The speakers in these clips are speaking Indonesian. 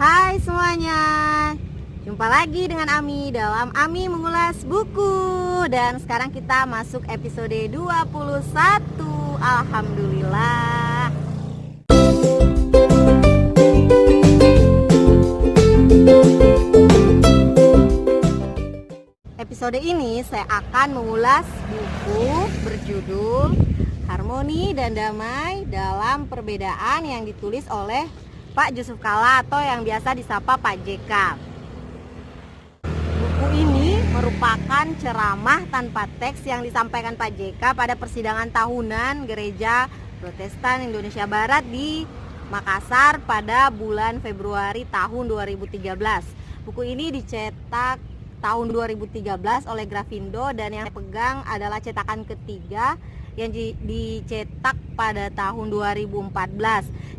Hai semuanya, jumpa lagi dengan Ami dalam Ami Mengulas Buku. Dan sekarang kita masuk episode 21. Alhamdulillah. Episode ini saya akan mengulas buku berjudul Harmoni dan Damai dalam Perbedaan yang ditulis oleh Pak Jusuf Kalla atau yang biasa disapa Pak JK. Buku ini merupakan ceramah tanpa teks yang disampaikan Pak JK pada persidangan tahunan Gereja Protestan Indonesia Barat di Makassar pada bulan Februari tahun 2013. Buku ini dicetak tahun 2013 oleh Grafindo dan yang saya pegang adalah cetakan ketiga yang dicetak pada tahun 2014.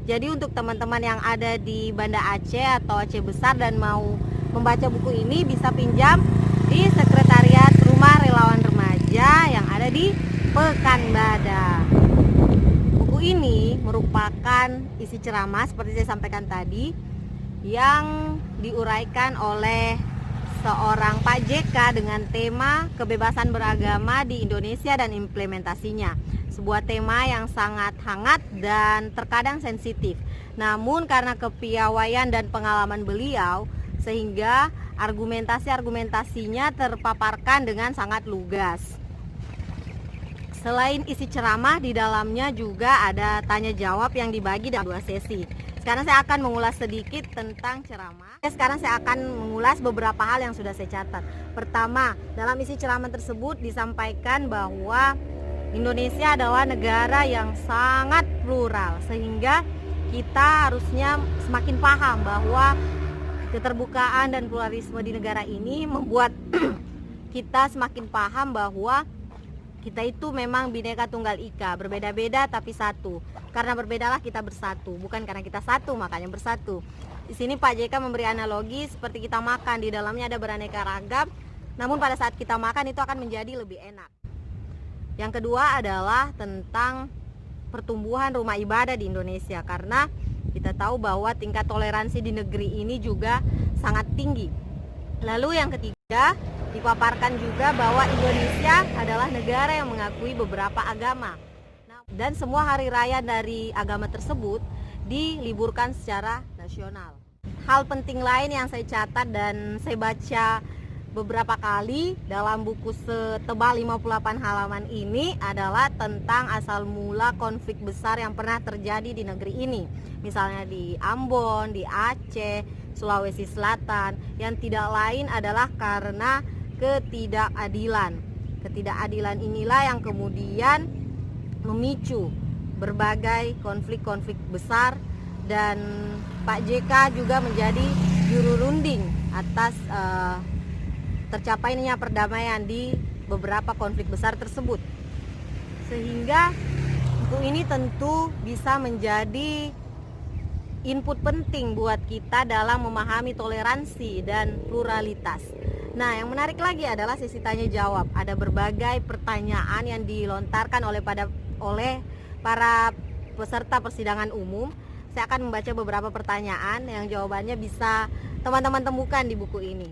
Jadi untuk teman-teman yang ada di Banda Aceh atau Aceh Besar dan mau membaca buku ini bisa pinjam di Sekretariat Rumah Relawan Remaja yang ada di Pekanbadak. Buku ini merupakan isi ceramah seperti saya sampaikan tadi yang diuraikan oleh seorang Pak JK dengan tema kebebasan beragama di Indonesia dan implementasinya. Sebuah tema yang sangat hangat dan terkadang sensitif. Namun karena kepiawaian dan pengalaman beliau sehingga argumentasinya terpaparkan dengan sangat lugas. Selain isi ceramah, di dalamnya juga ada tanya jawab yang dibagi dalam 2 sesi. Sekarang saya akan mengulas sedikit tentang ceramah. Sekarang saya akan mengulas beberapa hal yang sudah saya catat. Pertama, dalam isi ceramah tersebut disampaikan bahwa Indonesia adalah negara yang sangat plural, sehingga kita harusnya semakin paham bahwa keterbukaan dan pluralisme di negara ini membuat kita semakin paham bahwa kita itu memang Bhinneka Tunggal Ika, berbeda-beda tapi satu. Karena berbedalah kita bersatu, bukan karena kita satu makanya bersatu. Di sini Pak JK memberi analogi seperti kita makan, di dalamnya ada beraneka ragam, namun pada saat kita makan itu akan menjadi lebih enak. Yang kedua adalah tentang pertumbuhan rumah ibadah di Indonesia, karena kita tahu bahwa tingkat toleransi di negeri ini juga sangat tinggi. Lalu yang ketiga, dipaparkan juga bahwa Indonesia adalah negara yang mengakui beberapa agama. Dan semua hari raya dari agama tersebut diliburkan secara nasional. Hal penting lain yang saya catat dan saya baca beberapa kali dalam buku setebal 58 halaman ini adalah tentang asal mula konflik besar yang pernah terjadi di negeri ini. Misalnya di Ambon, di Aceh, Sulawesi Selatan, yang tidak lain adalah karena ketidakadilan. Ketidakadilan inilah yang kemudian memicu berbagai konflik-konflik besar, dan Pak JK juga menjadi juru runding atas tercapainya perdamaian di beberapa konflik besar tersebut. Sehingga buku ini tentu bisa menjadi input penting buat kita dalam memahami toleransi dan pluralitas. Nah, yang menarik lagi adalah sesi tanya jawab. Ada berbagai pertanyaan yang dilontarkan oleh para peserta persidangan umum. Saya akan membaca beberapa pertanyaan yang jawabannya bisa teman-teman temukan di buku ini.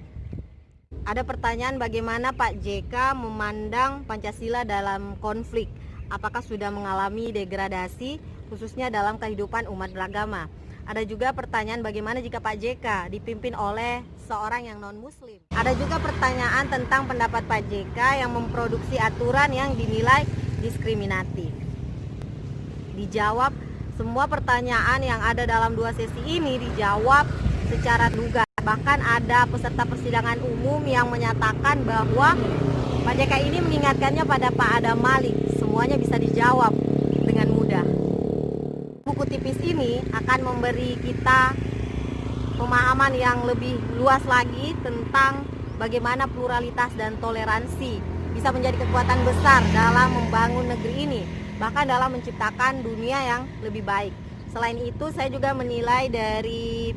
Ada pertanyaan bagaimana Pak JK memandang Pancasila dalam konflik? Apakah sudah mengalami degradasi khususnya dalam kehidupan umat beragama? Ada juga pertanyaan bagaimana jika Pak JK dipimpin oleh seorang yang non-muslim. Ada juga pertanyaan tentang pendapat Pak JK yang memproduksi aturan yang dinilai diskriminatif. Dijawab, semua pertanyaan yang ada dalam 2 sesi ini dijawab secara lugas. Bahkan ada peserta persidangan umum yang menyatakan bahwa Pak JK ini mengingatkannya pada Pak Adam Malik. Semuanya bisa dijawab dengan mudah. Buku tipis ini akan memberi kita pemahaman yang lebih luas lagi tentang bagaimana pluralitas dan toleransi bisa menjadi kekuatan besar dalam membangun negeri ini, bahkan dalam menciptakan dunia yang lebih baik. Selain itu, saya juga menilai dari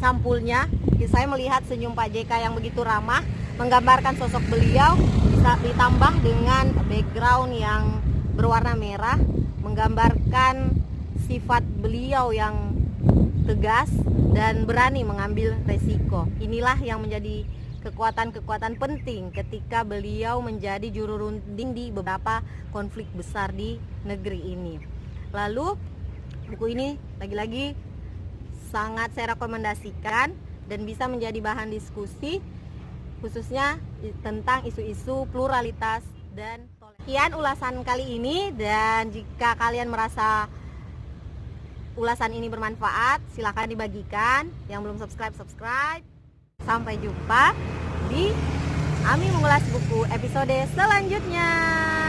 sampulnya, saya melihat senyum Pak JK yang begitu ramah, menggambarkan sosok beliau, bisa ditambah dengan background yang berwarna merah, menggambarkan sifat beliau yang tegas, dan berani mengambil resiko. Inilah yang menjadi kekuatan-kekuatan penting ketika beliau menjadi juru runding di beberapa konflik besar di negeri ini. Lalu buku ini lagi-lagi sangat saya rekomendasikan dan bisa menjadi bahan diskusi khususnya tentang isu-isu pluralitas dan toleransi. Sekian ulasan kali ini, dan jika kalian merasa ulasan ini bermanfaat, silahkan dibagikan. Yang belum subscribe. Sampai jumpa di Ami Mengulas Buku episode selanjutnya.